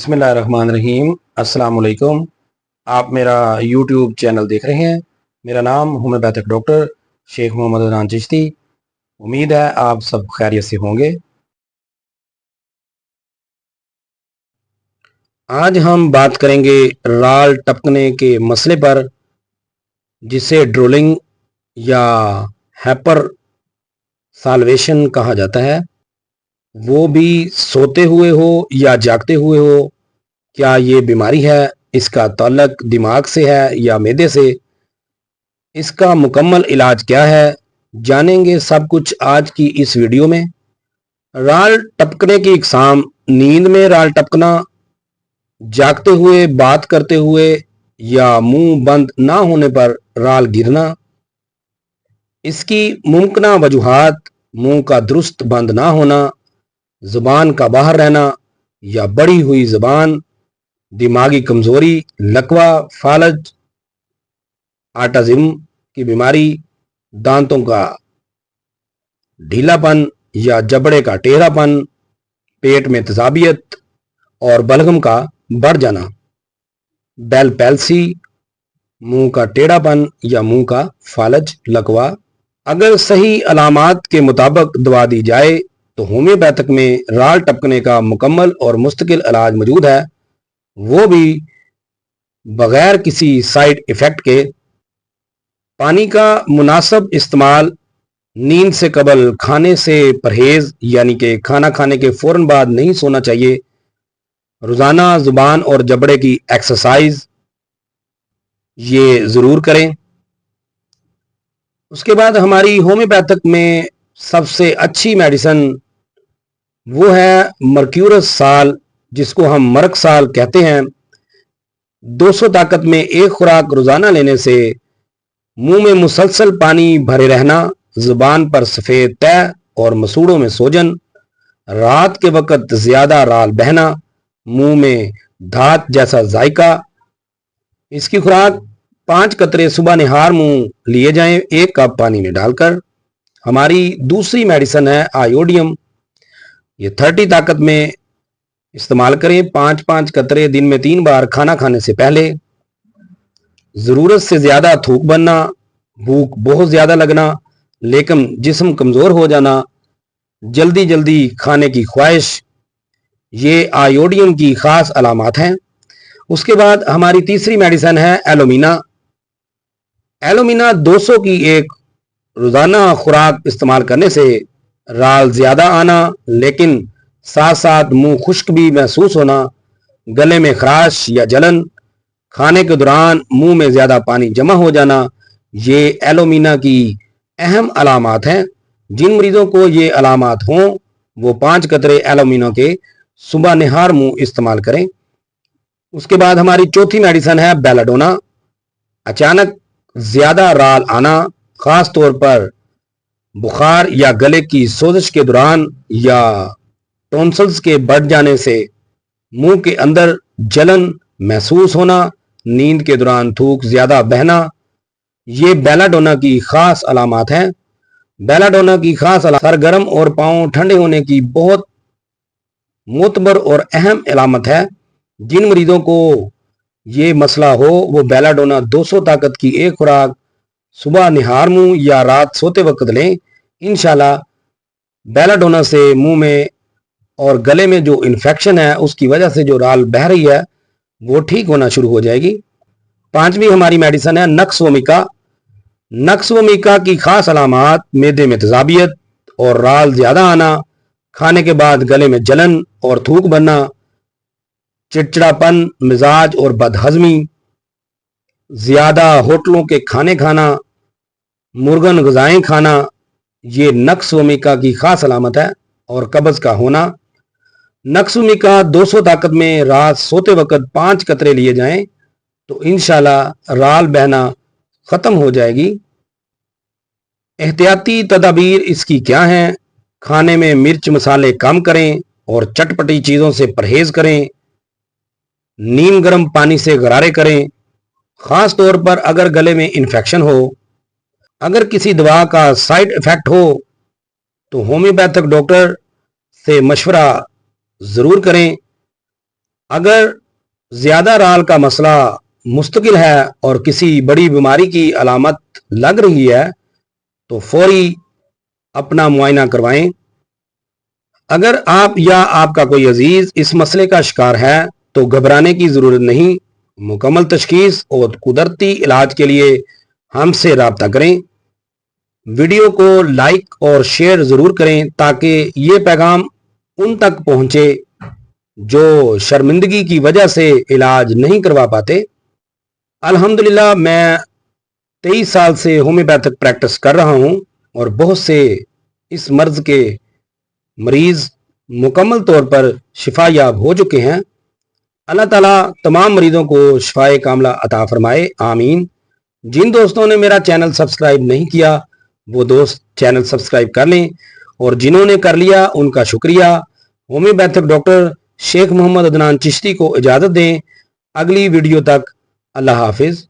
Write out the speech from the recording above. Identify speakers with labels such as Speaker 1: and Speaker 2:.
Speaker 1: बिस्मिल्लाहिर्रहमानिर्रहीम। अस्सलाम वालेकुम। आप मेरा यूट्यूब चैनल देख रहे हैं। मेरा नाम होम्योपैथिक डॉक्टर शेख मोहम्मद अदनान चिश्ती। उम्मीद है आप सब खैरियत से होंगे। आज हम बात करेंगे राल टपकने के मसले पर, जिसे ड्रोलिंग या हैपर साल्वेशन कहा जाता है। वो भी सोते हुए हो या जागते हुए हो। क्या ये बीमारी है? इसका ताल्लुक दिमाग से है या मैदे से? इसका मुकम्मल इलाज क्या है? जानेंगे सब कुछ आज की इस वीडियो में। राल टपकने की इकसाम: नींद में राल टपकना, जागते हुए, बात करते हुए या मुंह बंद ना होने पर राल गिरना। इसकी मुमकिन वजूहात: मुंह का दुरुस्त बंद ना होना, जुबान का बाहर रहना या बड़ी हुई जुबान, दिमागी कमजोरी, लकवा, फालज, ऑटिज्म की बीमारी, दांतों का ढीलापन या जबड़े का टेढ़ापन, पेट में तेजाबियत और बलगम का बढ़ जाना, बेल पैल्सी, मुंह का टेढ़ापन या मुंह का फालज, लकवा। अगर सही अलामात के मुताबिक दवा दी जाए तो होम्योपैथिक में राल टपकने का मुकम्मल और मुस्तकिल इलाज मौजूद है, वो भी बगैर किसी साइड इफेक्ट के। पानी का मुनासिब इस्तेमाल: नींद से कबल खाने से परहेज, यानी कि खाना खाने के फौरन बाद नहीं सोना चाहिए। रोजाना जुबान और जबड़े की एक्सरसाइज ये जरूर करें। उसके बाद हमारी होम्योपैथिक में सबसे अच्छी मेडिसिन वो है मर्क्यूरस साल, जिसको हम मर्क साल कहते हैं। 200 ताकत में एक खुराक रोजाना लेने से मुंह में मुसलसल पानी भरे रहना, जुबान पर सफेद तह और मसूड़ों में सोजन, रात के वक्त ज्यादा राल बहना, मुंह में धात जैसा जायका। इसकी खुराक 5 कतरे सुबह निहार मुंह लिए जाएं 1 कप पानी में डालकर। हमारी दूसरी मेडिसिन है आयोडियम। ये 30 ताकत में इस्तेमाल करें। 5-5 कतरे दिन में 3 बार खाना खाने से पहले। जरूरत से ज्यादा थूक बनना, भूख बहुत ज्यादा लगना लेकिन जिस्म कमजोर हो जाना, जल्दी जल्दी खाने की ख्वाहिश, ये आयोडियम की खास अलामत हैं। उसके बाद हमारी तीसरी मेडिसिन है एलोमिना। एलोमिना 200 की एक रोजाना खुराक इस्तेमाल करने से राल ज्यादा आना लेकिन साथ साथ मुंह खुश्क भी महसूस होना, गले में खराश या जलन, खाने के दौरान मुंह में ज्यादा पानी जमा हो जाना, ये एलोमिना की अहम अलामत हैं। जिन मरीजों को ये अलामत हों वो 5 कतरे एलोमिना के सुबह निहार मुंह इस्तेमाल करें। उसके बाद हमारी चौथी मेडिसिन है बेलाडोना। अचानक ज्यादा राल आना, खास तौर पर बुखार या गले की सोजिश के दौरान या टॉन्सिल्स के बढ़ जाने से मुंह के अंदर जलन महसूस होना, नींद के दौरान थूक ज्यादा बहना, ये बेलाडोना की खास अलामत हैं। बेलाडोना की खास सरगर्म और पांव ठंडे होने की बहुत मोतबर और अहम अलामत है। जिन मरीजों को ये मसला हो वो बेलाडोना 200 ताकत की एक खुराक सुबह निहार मुंह या रात सोते वक्त लें। इंशाल्लाह बेलाडोना से मुंह में और गले में जो इन्फेक्शन है उसकी वजह से जो राल बह रही है वो ठीक होना शुरू हो जाएगी। 5वीं हमारी मेडिसिन है नक्स वोमिका। नक्स वोमिका की खास अलामत: मैदे में तेजाबियत और राल ज्यादा आना, खाने के बाद गले में जलन और थूक बनना, चिड़चिड़ापन मिजाज और बदहजमी, ज्यादा होटलों के खाने खाना, मुर्गन गजाएं खाना, ये नक्स वोमिका की खास अलामत है। और कब्ज का होना। नक्स वोमिका 200 ताकत में रात सोते वक्त 5 कतरे लिए जाएं तो इंशाल्लाह राल बहना खत्म हो जाएगी। एहतियाती तदाबीर इसकी क्या हैं? खाने में मिर्च मसाले कम करें और चटपटी चीजों से परहेज करें। नीम गर्म पानी से गरारे करें, खास तौर पर अगर गले में इन्फेक्शन हो। अगर किसी दवा का साइड इफेक्ट हो तो होम्योपैथिक डॉक्टर से मशवरा जरूर करें। अगर ज्यादा राल का मसला मुस्तकिल है और किसी बड़ी बीमारी की अलामत लग रही है तो फौरी अपना मुआयना करवाएं। अगर आप या आपका कोई अजीज इस मसले का शिकार है तो घबराने की जरूरत नहीं। मुकम्मल तशखीस और कुदरती इलाज के लिए हमसे राब्ता करें। वीडियो को लाइक और शेयर जरूर करें ताकि ये पैगाम उन तक पहुंचे जो शर्मिंदगी की वजह से इलाज नहीं करवा पाते। अल्हम्दुलिल्लाह मैं 23 साल से होम्योपैथिक प्रैक्टिस कर रहा हूं और बहुत से इस मर्ज के मरीज मुकम्मल तौर पर शिफा याब हो चुके हैं। अल्लाह ताला तमाम मरीजों को शिफाए कामला अता फरमाए, आमीन। जिन दोस्तों ने मेरा चैनल सब्सक्राइब नहीं किया वो दोस्त चैनल सब्सक्राइब कर लें और जिन्होंने कर लिया उनका शुक्रिया। होम्योपैथिक डॉक्टर शेख मोहम्मद अदनान चिश्ती को इजाज़त दें। अगली वीडियो तक अल्लाह हाफिज।